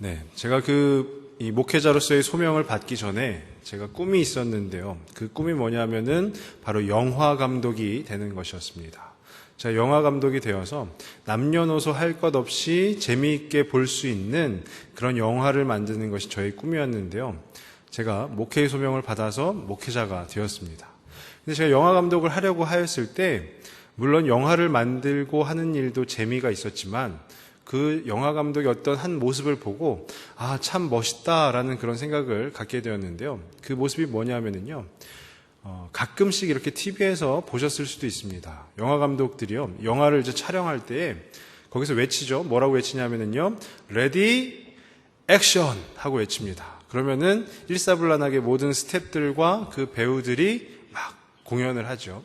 네, 제가 이 목회자로서의 소명을 받기 전에 제가 꿈이 있었는데요. 그 꿈이 뭐냐면은 바로 영화 감독이 되는 것이었습니다. 제가 영화 감독이 되어서 남녀노소 할 것 없이 재미있게 볼 수 있는 그런 영화를 만드는 것이 저의 꿈이었는데요. 제가 목회의 소명을 받아서 목회자가 되었습니다. 근데 제가 영화 감독을 하려고 하였을 때 물론 영화를 만들고 하는 일도 재미가 있었지만 그 영화 감독의 어떤 한 모습을 보고 참 멋있다라는 그런 생각을 갖게 되었는데요. 그 모습이 뭐냐면요. 가끔씩 이렇게 TV에서 보셨을 수도 있습니다. 영화 감독들이요. 영화를 이제 촬영할 때 거기서 외치죠. 뭐라고 외치냐면요. 레디 액션 하고 외칩니다. 그러면은 일사불란하게 모든 스태프들과 그 배우들이 막 공연을 하죠.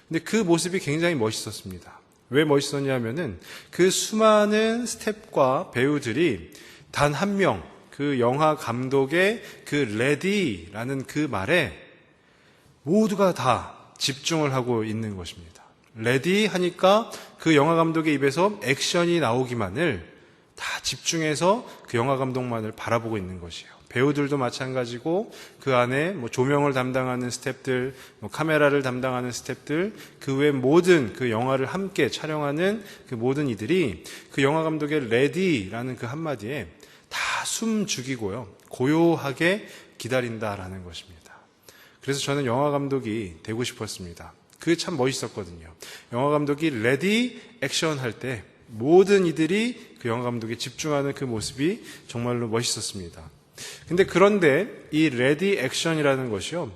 근데 그 모습이 굉장히 멋있었습니다. 왜 멋있었냐면은 그 수많은 스태프과 배우들이 단 한 명, 그 영화 감독의 그 레디라는 그 말에 모두가 다 집중을 하고 있는 것입니다. 레디 하니까 그 영화 감독의 입에서 액션이 나오기만을 다 집중해서 그 영화 감독만을 바라보고 있는 것이에요. 배우들도 마찬가지고 그 안에 조명을 담당하는 스태프들, 카메라를 담당하는 스태프들, 그 외 모든 그 영화를 함께 촬영하는 그 모든 이들이 그 영화 감독의 레디라는 그 한마디에 다 숨 죽이고요. 고요하게 기다린다라는 것입니다. 그래서 저는 영화 감독이 되고 싶었습니다. 그게 참 멋있었거든요. 영화 감독이 레디 액션 할 때 모든 이들이 그 영화 감독에 집중하는 그 모습이 정말로 멋있었습니다. 근데 그런데 이 레디 액션이라는 것이요.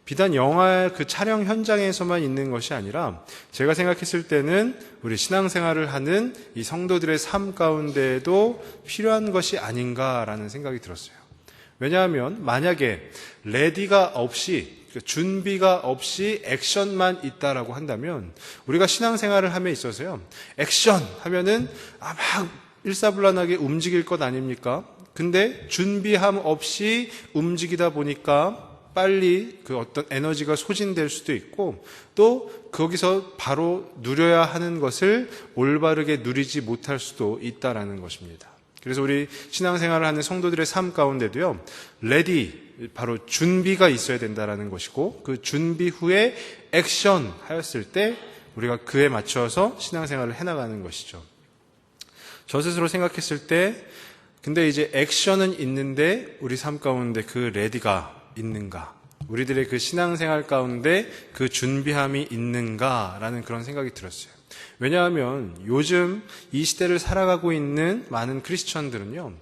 비단 영화 그 촬영 현장에서만 있는 것이 아니라 제가 생각했을 때는 우리 신앙생활을 하는 이 성도들의 삶 가운데에도 필요한 것이 아닌가라는 생각이 들었어요. 왜냐하면 만약에 레디가 없이 준비가 없이 액션만 있다라고 한다면 우리가 신앙생활을 함에 있어서요. 액션 하면은 막 일사불란하게 움직일 것 아닙니까? 근데 준비함 없이 움직이다 보니까 빨리 그 어떤 에너지가 소진될 수도 있고 또 거기서 바로 누려야 하는 것을 올바르게 누리지 못할 수도 있다라는 것입니다. 그래서 우리 신앙생활을 하는 성도들의 삶 가운데도요. 레디, 바로 준비가 있어야 된다라는 것이고 그 준비 후에 액션 하였을 때 우리가 그에 맞춰서 신앙생활을 해나가는 것이죠. 저 스스로 생각했을 때 근데 이제 액션은 있는데 우리 삶 가운데 그 레디가 있는가? 우리들의 그 신앙생활 가운데 그 준비함이 있는가라는 그런 생각이 들었어요. 왜냐하면 요즘 이 시대를 살아가고 있는 많은 크리스천들은요.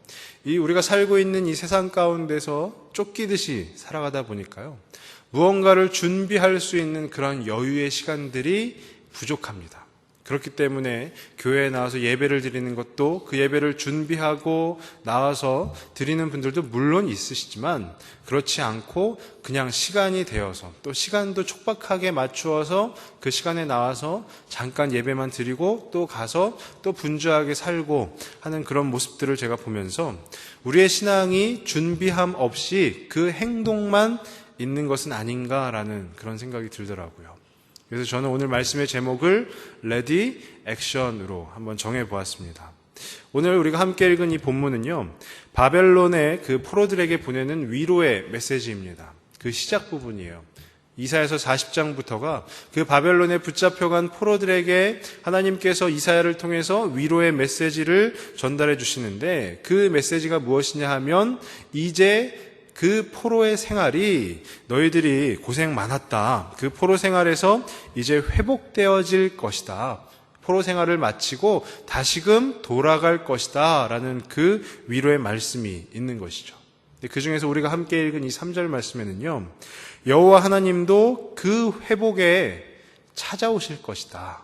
우리가 살고 있는 이 세상 가운데서 쫓기듯이 살아가다 보니까요. 무언가를 준비할 수 있는 그런 여유의 시간들이 부족합니다. 그렇기 때문에 교회에 나와서 예배를 드리는 것도 그 예배를 준비하고 나와서 드리는 분들도 물론 있으시지만 그렇지 않고 그냥 시간이 되어서 또 시간도 촉박하게 맞추어서 그 시간에 나와서 잠깐 예배만 드리고 또 가서 또 분주하게 살고 하는 그런 모습들을 제가 보면서 우리의 신앙이 준비함 없이 그 행동만 있는 것은 아닌가라는 그런 생각이 들더라고요. 그래서 저는 오늘 말씀의 제목을 레디 액션으로 한번 정해보았습니다. 오늘 우리가 함께 읽은 이 본문은요. 바벨론의 그 포로들에게 보내는 위로의 메시지입니다. 그 시작 부분이에요. 이사야서 40장부터가 그 바벨론에 붙잡혀간 포로들에게 하나님께서 이사야를 통해서 위로의 메시지를 전달해 주시는데 그 메시지가 무엇이냐 하면 이제 그 포로의 생활이 너희들이 고생 많았다. 그 포로 생활에서 이제 회복되어질 것이다. 포로 생활을 마치고 다시금 돌아갈 것이다. 라는 그 위로의 말씀이 있는 것이죠. 그 중에서 우리가 함께 읽은 이 3절 말씀에는요. 여호와 하나님도 그 회복에 찾아오실 것이다.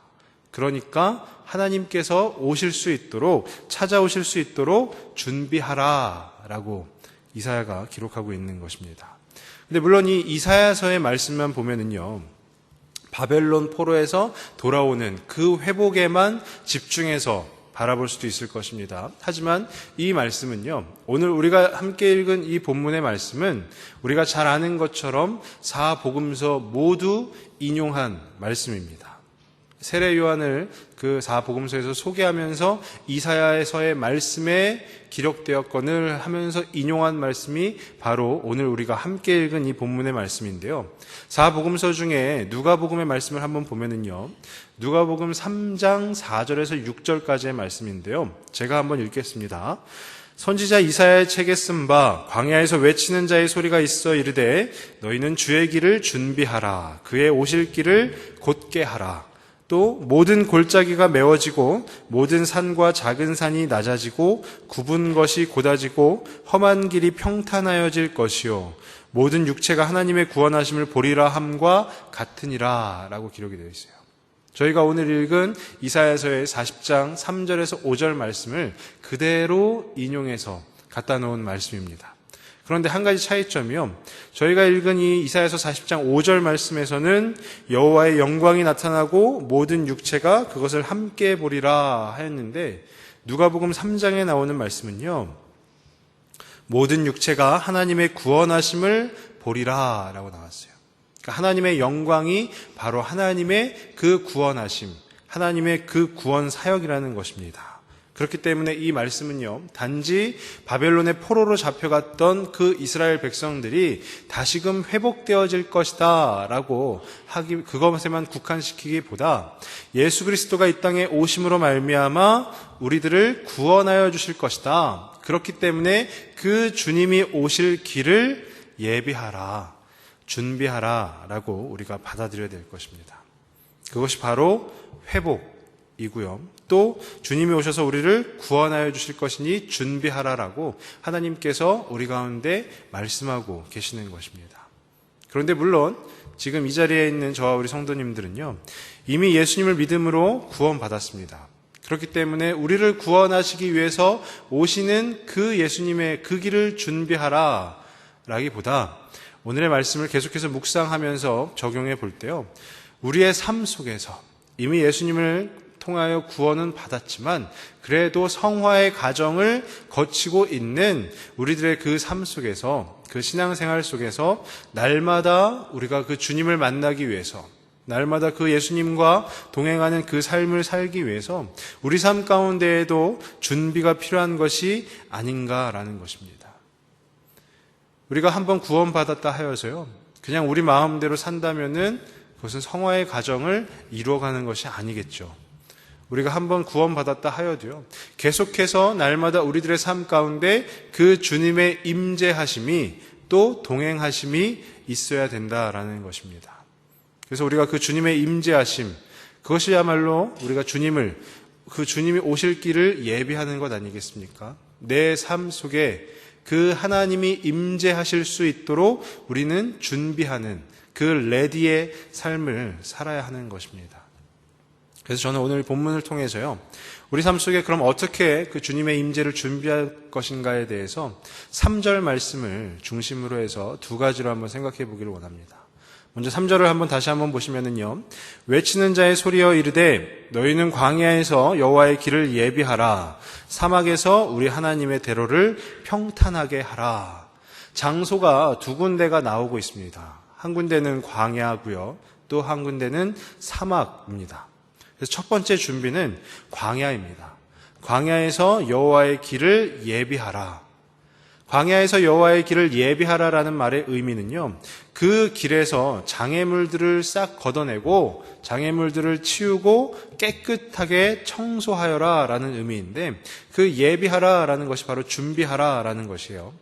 그러니까 하나님께서 오실 수 있도록 찾아오실 수 있도록 준비하라. 라고 이사야가 기록하고 있는 것입니다. 근데 물론 이 이사야서의 말씀만 보면은요. 바벨론 포로에서 돌아오는 그 회복에만 집중해서 바라볼 수도 있을 것입니다. 하지만 이 말씀은요. 오늘 우리가 함께 읽은 이 본문의 말씀은 우리가 잘 아는 것처럼 사복음서 모두 인용한 말씀입니다. 세례 요한을 그 사복음서에서 소개하면서 이사야서의 말씀에 기록되었거늘 하면서 인용한 말씀이 바로 오늘 우리가 함께 읽은 이 본문의 말씀인데요. 사복음서 중에 누가복음의 말씀을 한번 보면은요. 누가복음 3장 4절에서 6절까지의 말씀인데요. 제가 한번 읽겠습니다. 선지자 이사야의 책에 쓴 바 광야에서 외치는 자의 소리가 있어 이르되 너희는 주의 길을 준비하라. 그의 오실 길을 곧게 하라. 또 모든 골짜기가 메워지고 모든 산과 작은 산이 낮아지고 굽은 것이 곧아지고 험한 길이 평탄하여질 것이요 모든 육체가 하나님의 구원하심을 보리라 함과 같으니라 라고 기록이 되어 있어요. 저희가 오늘 읽은 이사야서의 40장 3절에서 5절 말씀을 그대로 인용해서 갖다 놓은 말씀입니다. 그런데 한 가지 차이점이요. 저희가 읽은 이 이사야서 40장 5절 말씀에서는 여호와의 영광이 나타나고 모든 육체가 그것을 함께 보리라 하였는데 누가복음 3장에 나오는 말씀은요. 모든 육체가 하나님의 구원하심을 보리라 라고 나왔어요. 그러니까 하나님의 영광이 바로 하나님의 그 구원하심, 하나님의 그 구원 사역이라는 것입니다. 그렇기 때문에 이 말씀은요, 단지 바벨론의 포로로 잡혀갔던 그 이스라엘 백성들이 다시금 회복되어질 것이다 라고 그것에만 국한시키기보다 예수 그리스도가 이 땅에 오심으로 말미암아 우리들을 구원하여 주실 것이다. 그렇기 때문에 그 주님이 오실 길을 예비하라, 준비하라 라고 우리가 받아들여야 될 것입니다. 그것이 바로 회복이고요. 또 주님이 오셔서 우리를 구원하여 주실 것이니 준비하라라고 하나님께서 우리 가운데 말씀하고 계시는 것입니다. 그런데 물론 지금 이 자리에 있는 저와 우리 성도님들은요, 이미 예수님을 믿음으로 구원받았습니다. 그렇기 때문에 우리를 구원하시기 위해서 오시는 그 예수님의 그 길을 준비하라 라기보다 오늘의 말씀을 계속해서 묵상하면서 적용해 볼 때요, 우리의 삶 속에서 이미 예수님을 통하여 구원은 받았지만 그래도 성화의 과정을 거치고 있는 우리들의 그 삶 속에서, 그 신앙생활 속에서 날마다 우리가 그 주님을 만나기 위해서, 날마다 그 예수님과 동행하는 그 삶을 살기 위해서 우리 삶 가운데에도 준비가 필요한 것이 아닌가라는 것입니다. 우리가 한번 구원받았다 하여서요, 그냥 우리 마음대로 산다면은 그것은 성화의 과정을 이루어가는 것이 아니겠죠. 우리가 한번 구원받았다 하여도요, 계속해서 날마다 우리들의 삶 가운데 그 주님의 임재하심이 또 동행하심이 있어야 된다라는 것입니다. 그래서 우리가 그 주님의 임재하심, 그것이야말로 우리가 그 주님이 오실 길을 예비하는 것 아니겠습니까? 내 삶 속에 그 하나님이 임재하실 수 있도록 우리는 준비하는 그 레디의 삶을 살아야 하는 것입니다. 그래서 저는 오늘 본문을 통해서요, 우리 삶 속에 그럼 어떻게 그 주님의 임재를 준비할 것인가에 대해서 3절 말씀을 중심으로 해서 두 가지로 한번 생각해 보기를 원합니다. 먼저 3절을 한번 다시 한번 보시면은요, 외치는 자의 소리여 이르되 너희는 광야에서 여호와의 길을 예비하라. 사막에서 우리 하나님의 대로를 평탄하게 하라. 장소가 두 군데가 나오고 있습니다. 한 군데는 광야고요, 또 한 군데는 사막입니다. 그래서 첫 번째 준비는 광야입니다. 광야에서 여호와의 길을 예비하라. 광야에서 여호와의 길을 예비하라라는 말의 의미는요, 그 길에서 장애물들을 싹 걷어내고 장애물들을 치우고 깨끗하게 청소하여라라는 의미인데, 그 예비하라라는 것이 바로 준비하라라는 것이에요.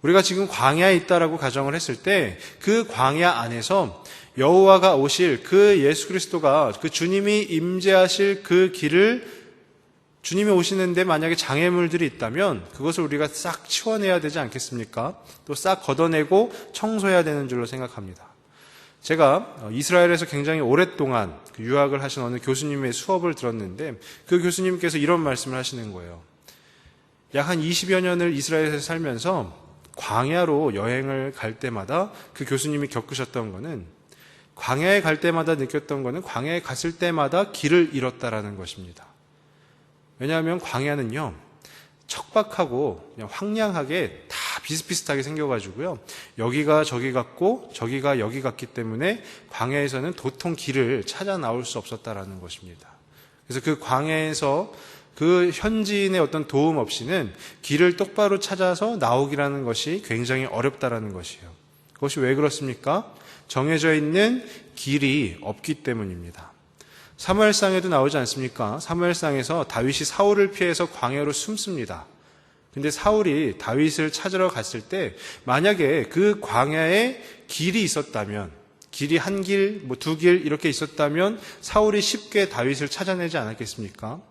우리가 지금 광야에 있다라고 가정을 했을 때 그 광야 안에서 여호와가 오실 그 예수 그리스도가, 그 주님이 임재하실 그 길을, 주님이 오시는데 만약에 장애물들이 있다면 그것을 우리가 싹 치워내야 되지 않겠습니까? 또 싹 걷어내고 청소해야 되는 줄로 생각합니다. 제가 이스라엘에서 굉장히 오랫동안 유학을 하신 어느 교수님의 수업을 들었는데 그 교수님께서 이런 말씀을 하시는 거예요. 약 한 20여 년을 이스라엘에서 살면서 광야로 여행을 갈 때마다 그 교수님이 겪으셨던 거는, 광야에 갈 때마다 느꼈던 거는 광야에 갔을 때마다 길을 잃었다라는 것입니다. 왜냐하면 광야는요, 척박하고 그냥 황량하게 다 비슷비슷하게 생겨가지고요. 여기가 저기 같고 저기가 여기 같기 때문에 광야에서는 도통 길을 찾아 나올 수 없었다라는 것입니다. 그래서 그 광야에서 그 현지인의 어떤 도움 없이는 길을 똑바로 찾아서 나오기라는 것이 굉장히 어렵다라는 것이에요. 그것이 왜 그렇습니까? 정해져 있는 길이 없기 때문입니다. 사무엘상에도 나오지 않습니까? 사무엘상에서 다윗이 사울을 피해서 광야로 숨습니다. 근데 사울이 다윗을 찾으러 갔을 때 만약에 그 광야에 길이 있었다면, 길이 한 길, 두 길 이렇게 있었다면 사울이 쉽게 다윗을 찾아내지 않았겠습니까?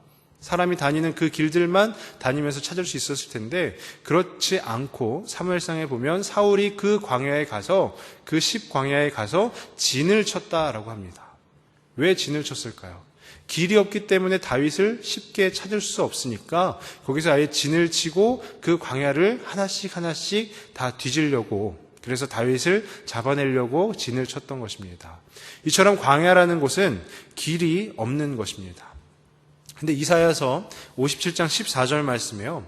사람이 다니는 그 길들만 다니면서 찾을 수 있었을 텐데 그렇지 않고 사무엘상에 보면 사울이 그 광야에 가서 그 십광야에 가서 진을 쳤다라고 합니다. 왜 진을 쳤을까요? 길이 없기 때문에 다윗을 쉽게 찾을 수 없으니까 거기서 아예 진을 치고 그 광야를 하나씩 다 뒤지려고, 그래서 다윗을 잡아내려고 진을 쳤던 것입니다. 이처럼 광야라는 곳은 길이 없는 것입니다. 근데 이사야서 57장 14절 말씀에요.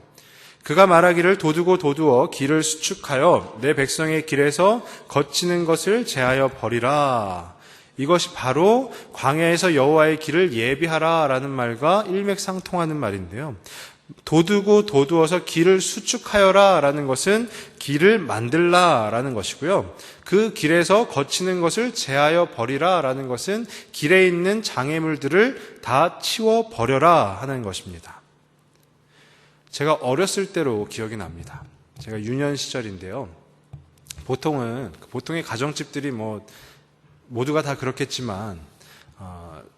그가 말하기를 도두고 도두어 길을 수축하여 내 백성의 길에서 거치는 것을 제하여 버리라. 이것이 바로 광야에서 여호와의 길을 예비하라라는 말과 일맥상통하는 말인데요. 도두고 도두어서 길을 수축하여라라는 것은 길을 만들라라는 것이고요. 그 길에서 거치는 것을 제하여 버리라라는 것은 길에 있는 장애물들을 다 치워 버려라 하는 것입니다. 제가 어렸을 때로 기억이 납니다. 제가 유년 시절인데요. 보통의 가정집들이 모두가 다 그렇겠지만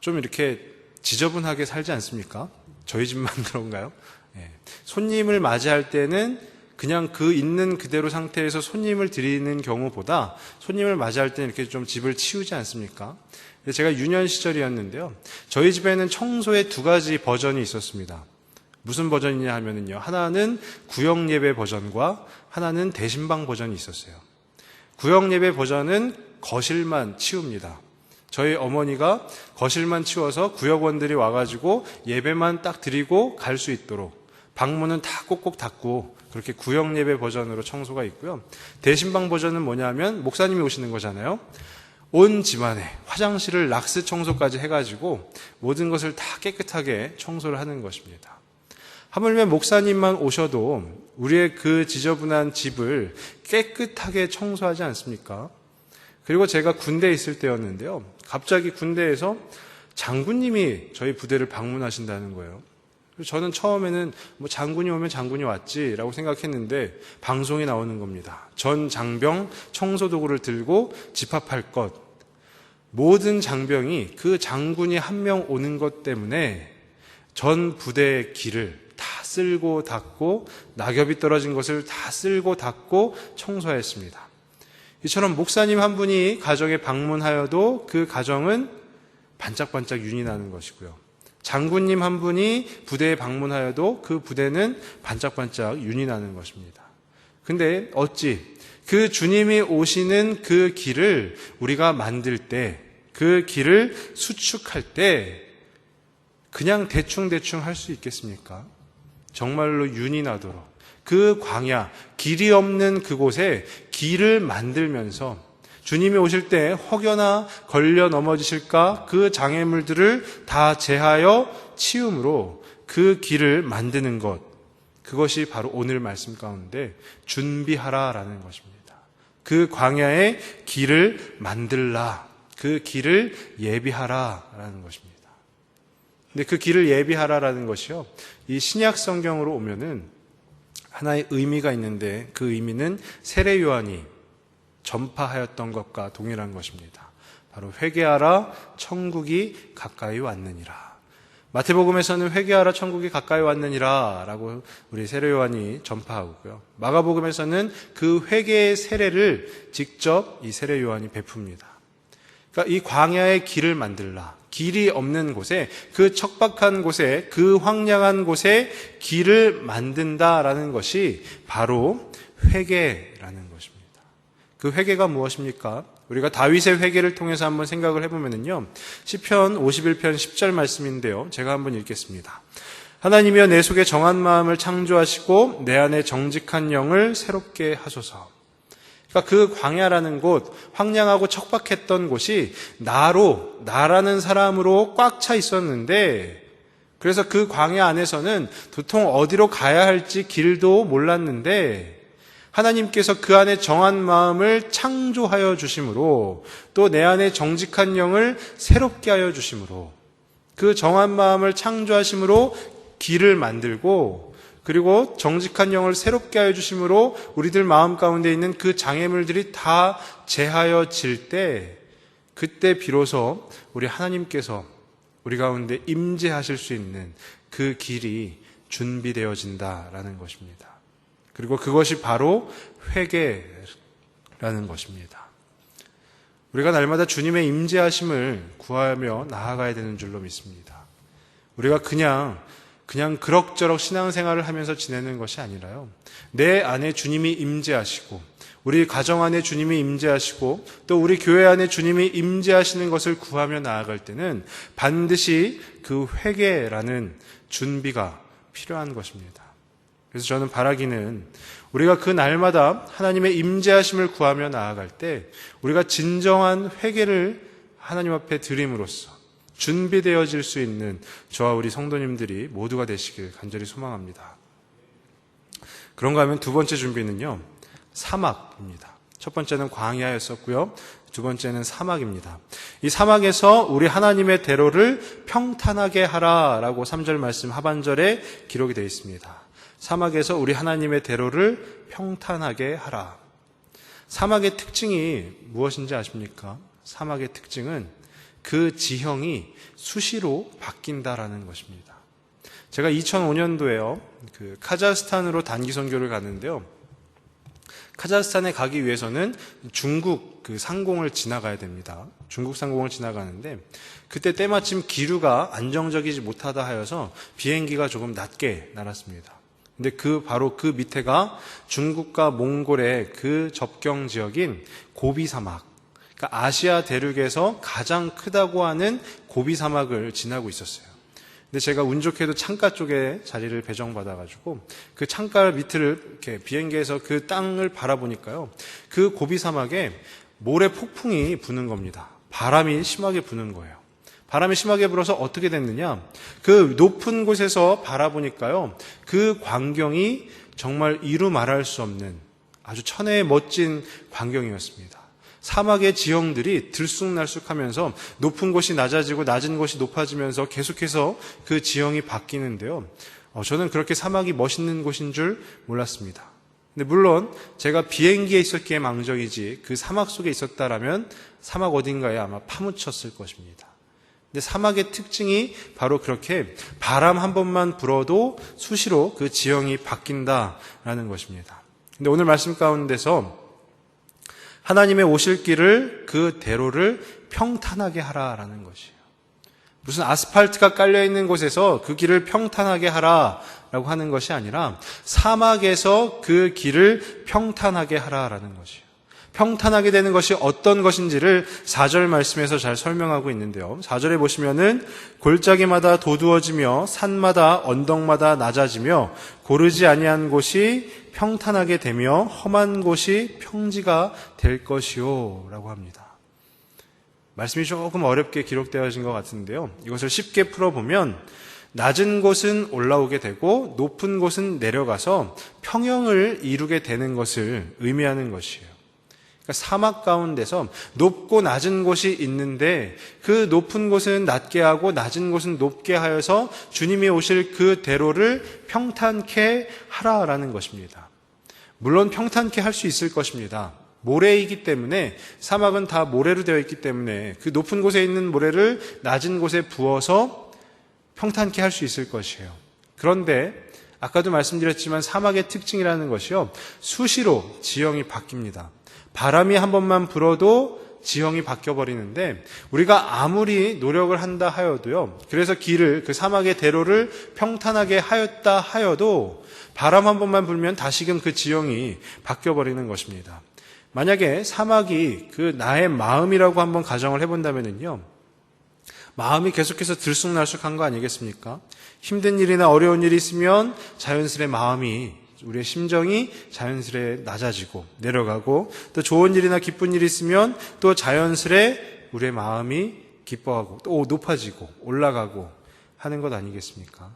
좀 이렇게 지저분하게 살지 않습니까? 저희 집만 그런가요? 손님을 맞이할 때는 그냥 그 있는 그대로 상태에서 손님을 드리는 경우보다 손님을 맞이할 때는 이렇게 좀 집을 치우지 않습니까? 제가 유년 시절이었는데요. 저희 집에는 청소의 두 가지 버전이 있었습니다. 무슨 버전이냐 하면은요. 하나는 구역 예배 버전과 하나는 대신방 버전이 있었어요. 구역 예배 버전은 거실만 치웁니다. 저희 어머니가 거실만 치워서 구역원들이 와가지고 예배만 딱 드리고 갈 수 있도록 방문은 다 꼭꼭 닫고 그렇게 구역 예배 버전으로 청소가 있고요. 대신방 버전은 뭐냐면 목사님이 오시는 거잖아요. 온 집안에 화장실을 락스 청소까지 해가지고 모든 것을 다 깨끗하게 청소를 하는 것입니다. 하물며 목사님만 오셔도 우리의 그 지저분한 집을 깨끗하게 청소하지 않습니까? 그리고 제가 군대에 있을 때였는데요. 갑자기 군대에서 장군님이 저희 부대를 방문하신다는 거예요. 저는 처음에는 장군이 오면 장군이 왔지라고 생각했는데 방송이 나오는 겁니다. 전 장병 청소도구를 들고 집합할 것. 모든 장병이 그 장군이 한 명 오는 것 때문에 전 부대의 길을 다 쓸고 닦고 낙엽이 떨어진 것을 다 쓸고 닦고 청소했습니다. 이처럼 목사님 한 분이 가정에 방문하여도 그 가정은 반짝반짝 윤이 나는 것이고요. 장군님 한 분이 부대에 방문하여도 그 부대는 반짝반짝 윤이 나는 것입니다. 근데 어찌 그 주님이 오시는 그 길을 우리가 만들 때, 그 길을 수축할 때 그냥 대충 할 수 있겠습니까? 정말로 윤이 나도록 그 광야, 길이 없는 그곳에 길을 만들면서 주님이 오실 때 혹여나 걸려 넘어지실까 그 장애물들을 다 제하여 치움으로 그 길을 만드는 것, 그것이 바로 오늘 말씀 가운데 준비하라라는 것입니다. 그 광야의 길을 만들라, 그 길을 예비하라라는 것입니다. 근데 그 길을 예비하라라는 것이요, 이 신약 성경으로 오면은 하나의 의미가 있는데 그 의미는 세례 요한이 전파하였던 것과 동일한 것입니다. 바로 회개하라, 천국이 가까이 왔느니라. 마태복음에서는 회개하라, 천국이 가까이 왔느니라 라고 우리 세례 요한이 전파하고요. 마가복음에서는 그 회개의 세례를 직접 이 세례 요한이 베풉니다. 그러니까 이 광야의 길을 만들라. 길이 없는 곳에, 그 척박한 곳에, 그 황량한 곳에 길을 만든다라는 것이 바로 회개라는 것입니다. 그 회개가 무엇입니까? 우리가 다윗의 회개를 통해서 한번 생각을 해보면요. 시편 51편 10절 말씀인데요. 제가 한번 읽겠습니다. 하나님이여 내 속에 정한 마음을 창조하시고 내 안에 정직한 영을 새롭게 하소서. 그러니까 그 광야라는 곳, 황량하고 척박했던 곳이 나라는 사람으로 꽉 차 있었는데, 그래서 그 광야 안에서는 도통 어디로 가야 할지 길도 몰랐는데 하나님께서 그 안에 정한 마음을 창조하여 주심으로, 또 내 안에 정직한 영을 새롭게 하여 주심으로, 그 정한 마음을 창조하심으로 길을 만들고, 그리고 정직한 영을 새롭게 하여 주심으로 우리들 마음 가운데 있는 그 장애물들이 다 제하여질 때, 그때 비로소 우리 하나님께서 우리 가운데 임재하실 수 있는 그 길이 준비되어진다라는 것입니다. 그리고 그것이 바로 회개라는 것입니다. 우리가 날마다 주님의 임재하심을 구하며 나아가야 되는 줄로 믿습니다. 우리가 그냥 그럭저럭 신앙생활을 하면서 지내는 것이 아니라요, 내 안에 주님이 임재하시고 우리 가정 안에 주님이 임재하시고 또 우리 교회 안에 주님이 임재하시는 것을 구하며 나아갈 때는 반드시 그 회개라는 준비가 필요한 것입니다. 그래서 저는 바라기는 우리가 그 날마다 하나님의 임재하심을 구하며 나아갈 때 우리가 진정한 회개를 하나님 앞에 드림으로써 준비되어질 수 있는 저와 우리 성도님들이 모두가 되시길 간절히 소망합니다. 그런가 하면 두 번째 준비는요, 사막입니다. 첫 번째는 광야였었고요, 두 번째는 사막입니다. 이 사막에서 우리 하나님의 대로를 평탄하게 하라라고 3절 말씀 하반절에 기록이 되어 있습니다. 사막에서 우리 하나님의 대로를 평탄하게 하라. 사막의 특징이 무엇인지 아십니까? 사막의 특징은 그 지형이 수시로 바뀐다라는 것입니다. 제가 2005년도에요, 그 카자흐스탄으로 단기 선교를 갔는데요. 카자흐스탄에 가기 위해서는 중국 그 상공을 지나가야 됩니다. 중국 상공을 지나가는데 그때 때마침 기류가 안정적이지 못하다 하여서 비행기가 조금 낮게 날았습니다. 근데 바로 그 밑에가 중국과 몽골의 그 접경 지역인 고비 사막, 그러니까 아시아 대륙에서 가장 크다고 하는 고비 사막을 지나고 있었어요. 근데 제가 운 좋게도 창가 쪽에 자리를 배정받아가지고 그 창가 밑을 이렇게 비행기에서 그 땅을 바라보니까요, 그 고비 사막에 모래 폭풍이 부는 겁니다. 바람이 심하게 부는 거예요. 바람이 심하게 불어서 어떻게 됐느냐, 그 높은 곳에서 바라보니까요, 그 광경이 정말 이루 말할 수 없는 아주 천혜의 멋진 광경이었습니다. 사막의 지형들이 들쑥날쑥하면서 높은 곳이 낮아지고 낮은 곳이 높아지면서 계속해서 그 지형이 바뀌는데요, 저는 그렇게 사막이 멋있는 곳인 줄 몰랐습니다. 근데 물론 제가 비행기에 있었기에 망정이지 그 사막 속에 있었다라면 사막 어딘가에 아마 파묻혔을 것입니다. 근데 사막의 특징이 바로 그렇게 바람 한 번만 불어도 수시로 그 지형이 바뀐다라는 것입니다. 근데 오늘 말씀 가운데서 하나님의 오실 길을, 그 대로를 평탄하게 하라라는 것이에요. 무슨 아스팔트가 깔려있는 곳에서 그 길을 평탄하게 하라라고 하는 것이 아니라 사막에서 그 길을 평탄하게 하라라는 것이에요. 평탄하게 되는 것이 어떤 것인지를 4절 말씀에서 잘 설명하고 있는데요. 4절에 보시면은 골짜기마다 도두어지며 산마다 언덕마다 낮아지며 고르지 아니한 곳이 평탄하게 되며 험한 곳이 평지가 될 것이요 라고 합니다. 말씀이 조금 어렵게 기록되어진 것 같은데요, 이것을 쉽게 풀어보면 낮은 곳은 올라오게 되고 높은 곳은 내려가서 평형을 이루게 되는 것을 의미하는 것이에요. 그러니까 사막 가운데서 높고 낮은 곳이 있는데 그 높은 곳은 낮게 하고 낮은 곳은 높게 하여서 주님이 오실 그 대로를 평탄케 하라라는 것입니다. 물론 평탄케 할 수 있을 것입니다. 모래이기 때문에, 사막은 다 모래로 되어 있기 때문에 그 높은 곳에 있는 모래를 낮은 곳에 부어서 평탄케 할 수 있을 것이에요. 그런데 아까도 말씀드렸지만 사막의 특징이라는 것이요, 수시로 지형이 바뀝니다. 바람이 한 번만 불어도 지형이 바뀌어버리는데 우리가 아무리 노력을 한다 하여도요, 그래서 길을, 그 사막의 대로를 평탄하게 하였다 하여도 바람 한 번만 불면 다시금 그 지형이 바뀌어버리는 것입니다. 만약에 사막이 그 나의 마음이라고 한번 가정을 해본다면요, 마음이 계속해서 들쑥날쑥한 거 아니겠습니까? 힘든 일이나 어려운 일이 있으면 자연스레 마음이, 우리의 심정이 자연스레 낮아지고 내려가고, 또 좋은 일이나 기쁜 일이 있으면 또 자연스레 우리의 마음이 기뻐하고 또 높아지고 올라가고 하는 것 아니겠습니까?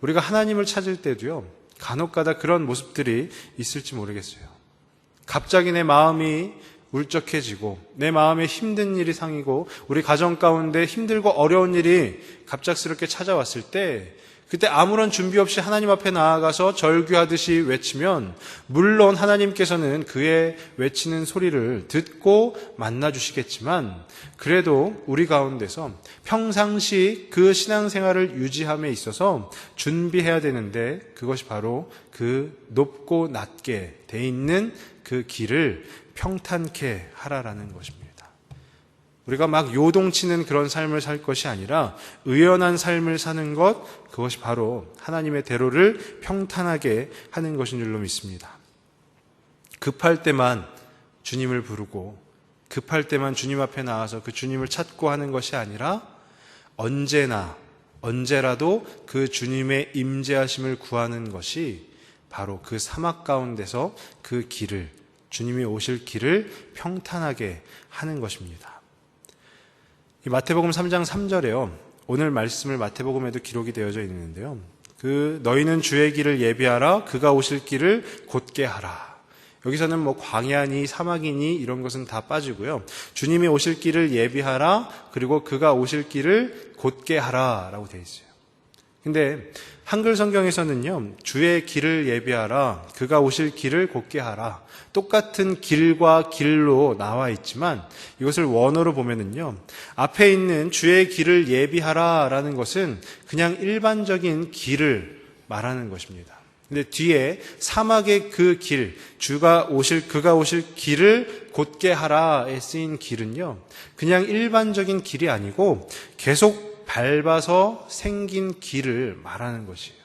우리가 하나님을 찾을 때도요, 간혹가다 그런 모습들이 있을지 모르겠어요. 갑자기 내 마음이 울적해지고 내 마음에 힘든 일이 상이고 우리 가정 가운데 힘들고 어려운 일이 갑작스럽게 찾아왔을 때, 그때 아무런 준비 없이 하나님 앞에 나아가서 절규하듯이 외치면 물론 하나님께서는 그의 외치는 소리를 듣고 만나주시겠지만, 그래도 우리 가운데서 평상시 그 신앙생활을 유지함에 있어서 준비해야 되는데, 그것이 바로 그 높고 낮게 돼 있는 그 길을 평탄케 하라라는 것입니다. 우리가 막 요동치는 그런 삶을 살 것이 아니라 의연한 삶을 사는 것, 그것이 바로 하나님의 대로를 평탄하게 하는 것인 줄로 믿습니다. 급할 때만 주님을 부르고 급할 때만 주님 앞에 나와서 그 주님을 찾고 하는 것이 아니라 언제라도 그 주님의 임재하심을 구하는 것이 바로 그 사막 가운데서 그 길을, 주님이 오실 길을 평탄하게 하는 것입니다. 이 마태복음 3장 3절에요. 오늘 말씀을 마태복음에도 기록이 되어져 있는데요. 너희는 주의 길을 예비하라. 그가 오실 길을 곧게 하라. 여기서는 뭐 광야니 사막이니 이런 것은 다 빠지고요. 주님이 오실 길을 예비하라. 그리고 그가 오실 길을 곧게 하라 라고 되어 있어요. 근데 한글 성경에서는요, 주의 길을 예비하라, 그가 오실 길을 곧게 하라, 똑같은 길과 길로 나와 있지만 이것을 원어로 보면은요, 앞에 있는 주의 길을 예비하라 라는 것은 그냥 일반적인 길을 말하는 것입니다. 근데 뒤에 사막의 그 길, 그가 오실 길을 곧게 하라에 쓰인 길은요, 그냥 일반적인 길이 아니고 계속 밟아서 생긴 길을 말하는 것이에요.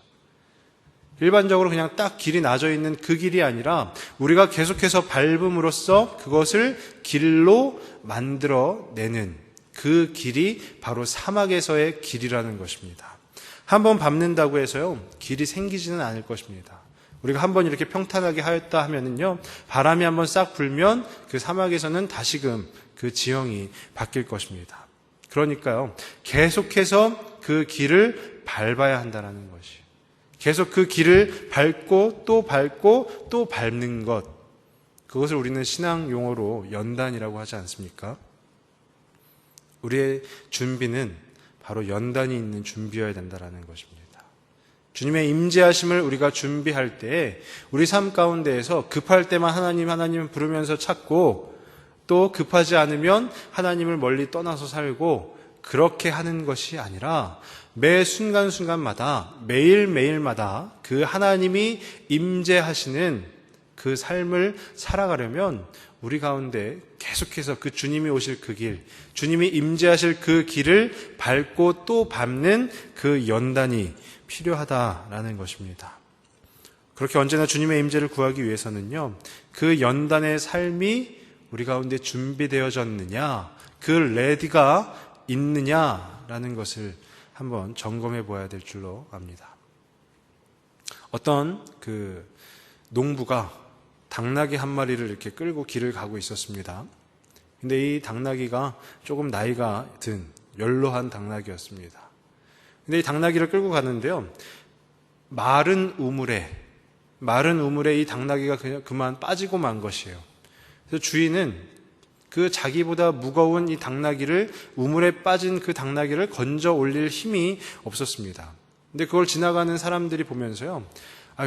일반적으로 그냥 딱 길이 나져 있는 그 길이 아니라 우리가 계속해서 밟음으로써 그것을 길로 만들어내는 그 길이 바로 사막에서의 길이라는 것입니다. 한번 밟는다고 해서요, 길이 생기지는 않을 것입니다. 우리가 한번 이렇게 평탄하게 하였다 하면은요, 바람이 한번 싹 불면 그 사막에서는 다시금 그 지형이 바뀔 것입니다. 그러니까요, 계속해서 그 길을 밟아야 한다는 것이, 계속 그 길을 밟고 또 밟는 것, 그것을 우리는 신앙 용어로 연단이라고 하지 않습니까? 우리의 준비는 바로 연단이 있는 준비여야 된다는 것입니다. 주님의 임재하심을 우리가 준비할 때 우리 삶 가운데에서 급할 때만 하나님 부르면서 찾고, 또 급하지 않으면 하나님을 멀리 떠나서 살고, 그렇게 하는 것이 아니라 매 순간순간마다 매일매일마다 그 하나님이 임재하시는 그 삶을 살아가려면 우리 가운데 계속해서 그 주님이 오실 그 길, 주님이 임재하실 그 길을 밟고 또 밟는 그 연단이 필요하다라는 것입니다. 그렇게 언제나 주님의 임재를 구하기 위해서는요, 그 연단의 삶이 우리 가운데 준비되어졌느냐, 그 레디가 있느냐라는 것을 한번 점검해 보아야 될 줄로 압니다. 어떤 그 농부가 당나귀 한 마리를 이렇게 끌고 길을 가고 있었습니다. 근데 이 당나귀가 조금 나이가 든 연로한 당나귀였습니다. 근데 이 당나귀를 끌고 가는데요, 마른 우물에 이 당나귀가 그만 빠지고 만 것이에요. 그래서 주인은 그 자기보다 무거운 이 당나귀를, 우물에 빠진 그 당나귀를 건져 올릴 힘이 없었습니다. 근데 그걸 지나가는 사람들이 보면서요,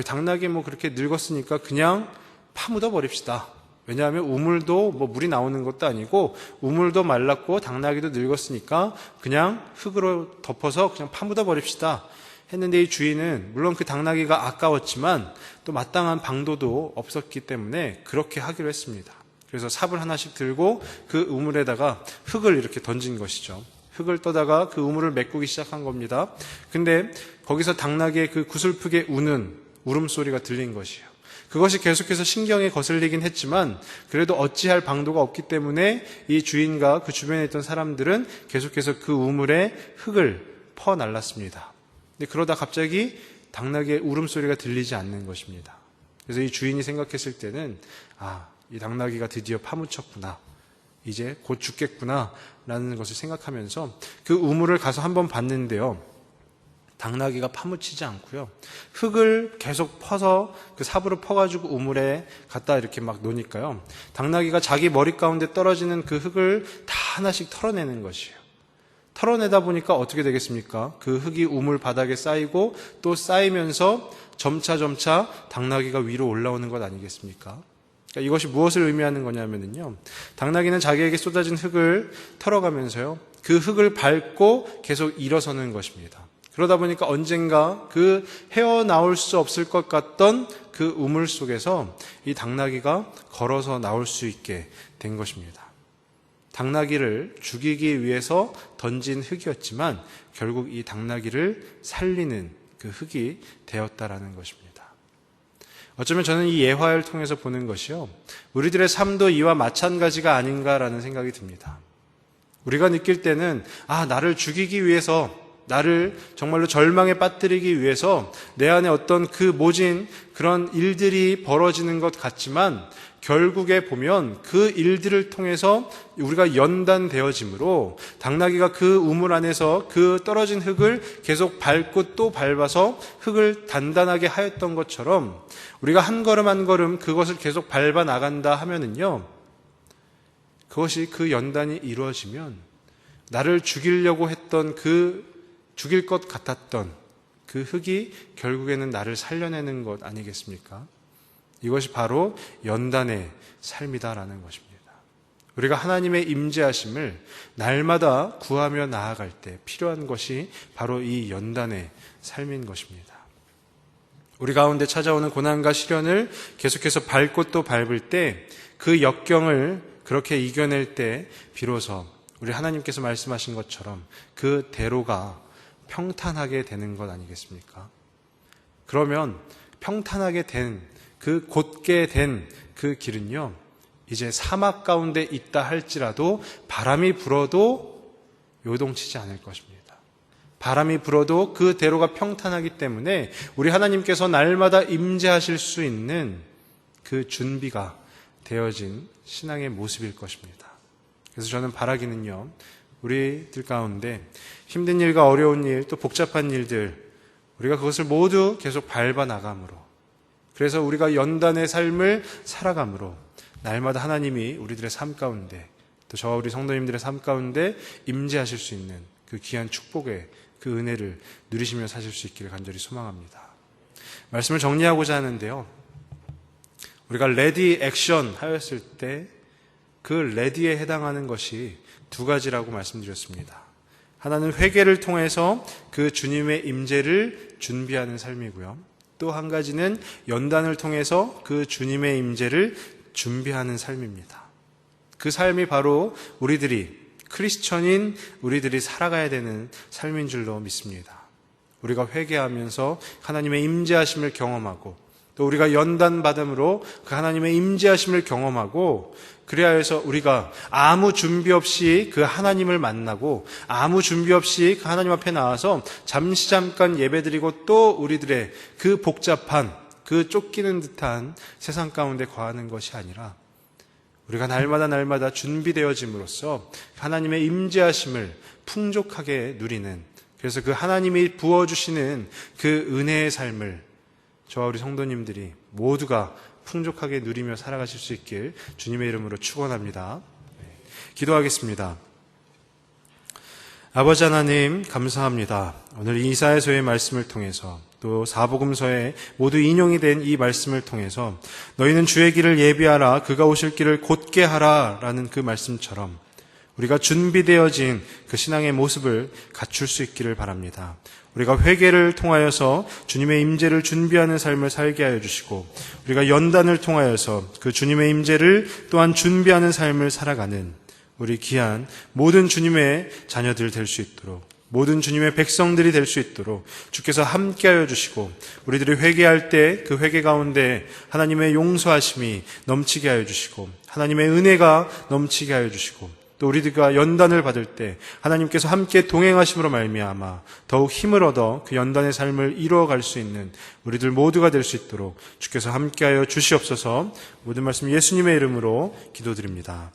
당나귀 뭐 그렇게 늙었으니까 그냥 파묻어 버립시다. 왜냐하면 우물도 뭐 물이 나오는 것도 아니고 우물도 말랐고 당나귀도 늙었으니까 그냥 흙으로 덮어서 그냥 파묻어 버립시다 했는데, 이 주인은 물론 그 당나귀가 아까웠지만 또 마땅한 방도도 없었기 때문에 그렇게 하기로 했습니다. 그래서 삽을 하나씩 들고 그 우물에다가 흙을 이렇게 던진 것이죠. 흙을 떠다가 그 우물을 메꾸기 시작한 겁니다. 근데 거기서 당나귀의 그 구슬프게 우는 울음소리가 들린 것이에요. 그것이 계속해서 신경에 거슬리긴 했지만 그래도 어찌할 방도가 없기 때문에 이 주인과 그 주변에 있던 사람들은 계속해서 그 우물에 흙을 퍼날랐습니다. 근데 그러다 갑자기 당나귀의 울음소리가 들리지 않는 것입니다. 그래서 이 주인이 생각했을 때는 이 당나귀가 드디어 파묻혔구나. 이제 곧 죽겠구나 라는 것을 생각하면서 그 우물을 가서 한번 봤는데요. 당나귀가 파묻히지 않고요. 흙을 계속 퍼서 그 삽으로 퍼가지고 우물에 갖다 이렇게 막 놓으니까요. 당나귀가 자기 머리 가운데 떨어지는 그 흙을 다 하나씩 털어내는 것이에요. 털어내다 보니까 어떻게 되겠습니까? 그 흙이 우물 바닥에 쌓이고 또 쌓이면서 점차 당나귀가 위로 올라오는 것 아니겠습니까? 그러니까 이것이 무엇을 의미하는 거냐면요. 당나귀는 자기에게 쏟아진 흙을 털어가면서요. 그 흙을 밟고 계속 일어서는 것입니다. 그러다 보니까 언젠가 그 헤어나올 수 없을 것 같던 그 우물 속에서 이 당나귀가 걸어서 나올 수 있게 된 것입니다. 당나귀를 죽이기 위해서 던진 흙이었지만 결국 이 당나귀를 살리는 그 흙이 되었다라는 것입니다. 어쩌면 저는 이 예화를 통해서 보는 것이요. 우리들의 삶도 이와 마찬가지가 아닌가라는 생각이 듭니다. 우리가 느낄 때는 나를 죽이기 위해서 나를 정말로 절망에 빠뜨리기 위해서 내 안에 어떤 그 모진 그런 일들이 벌어지는 것 같지만 결국에 보면 그 일들을 통해서 우리가 연단되어짐으로 당나귀가 그 우물 안에서 그 떨어진 흙을 계속 밟고 또 밟아서 흙을 단단하게 하였던 것처럼 우리가 한 걸음 한 걸음 그것을 계속 밟아 나간다 하면은요, 그것이 그 연단이 이루어지면 나를 죽이려고 했던 죽일 것 같았던 그 흙이 결국에는 나를 살려내는 것 아니겠습니까? 이것이 바로 연단의 삶이다라는 것입니다. 우리가 하나님의 임재하심을 날마다 구하며 나아갈 때 필요한 것이 바로 이 연단의 삶인 것입니다. 우리 가운데 찾아오는 고난과 시련을 계속해서 밟고 또 밟을 때 그 역경을 그렇게 이겨낼 때 비로소 우리 하나님께서 말씀하신 것처럼 그 대로가 평탄하게 되는 것 아니겠습니까? 그러면 평탄하게 된 그 곧게 된 그 길은요, 이제 사막 가운데 있다 할지라도 바람이 불어도 요동치지 않을 것입니다. 바람이 불어도 그 대로가 평탄하기 때문에 우리 하나님께서 날마다 임재하실 수 있는 그 준비가 되어진 신앙의 모습일 것입니다. 그래서 저는 바라기는요, 우리들 가운데 힘든 일과 어려운 일, 또 복잡한 일들, 우리가 그것을 모두 계속 밟아 나감으로, 그래서 우리가 연단의 삶을 살아감으로 날마다 하나님이 우리들의 삶 가운데, 또 저와 우리 성도님들의 삶 가운데 임재하실 수 있는 그 귀한 축복의 그 은혜를 누리시며 사실 수 있기를 간절히 소망합니다. 말씀을 정리하고자 하는데요, 우리가 레디 액션 하였을 때 그 레디에 해당하는 것이 두 가지라고 말씀드렸습니다. 하나는 회개를 통해서 그 주님의 임재를 준비하는 삶이고요. 또 한 가지는 연단을 통해서 그 주님의 임재를 준비하는 삶입니다. 그 삶이 바로 우리들이 크리스천인 우리들이 살아가야 되는 삶인 줄로 믿습니다. 우리가 회개하면서 하나님의 임재하심을 경험하고 또 우리가 연단받음으로 그 하나님의 임재하심을 경험하고 그리하여서 우리가 아무 준비 없이 그 하나님을 만나고 아무 준비 없이 그 하나님 앞에 나와서 잠깐 예배드리고 또 우리들의 그 복잡한 그 쫓기는 듯한 세상 가운데 거하는 것이 아니라 우리가 날마다 준비되어짐으로써 하나님의 임재하심을 풍족하게 누리는, 그래서 그 하나님이 부어주시는 그 은혜의 삶을 저와 우리 성도님들이 모두가 풍족하게 누리며 살아가실 수 있길 주님의 이름으로 축원합니다. 기도하겠습니다. 아버지 하나님, 감사합니다. 오늘 이사야서의 말씀을 통해서 또 사복음서에 모두 인용이 된 이 말씀을 통해서 너희는 주의 길을 예비하라, 그가 오실 길을 곧게 하라 라는 그 말씀처럼 우리가 준비되어진 그 신앙의 모습을 갖출 수 있기를 바랍니다. 우리가 회개를 통하여서 주님의 임재를 준비하는 삶을 살게 하여 주시고, 우리가 연단을 통하여서 그 주님의 임재를 또한 준비하는 삶을 살아가는 우리 귀한 모든 주님의 자녀들 될 수 있도록 모든 주님의 백성들이 될 수 있도록 주께서 함께하여 주시고 우리들이 회개할 때 그 회개 가운데 하나님의 용서하심이 넘치게 하여 주시고 하나님의 은혜가 넘치게 하여 주시고 또 우리들과 연단을 받을 때 하나님께서 함께 동행하심으로 말미암아 더욱 힘을 얻어 그 연단의 삶을 이루어갈 수 있는 우리들 모두가 될 수 있도록 주께서 함께하여 주시옵소서. 모든 말씀 예수님의 이름으로 기도드립니다.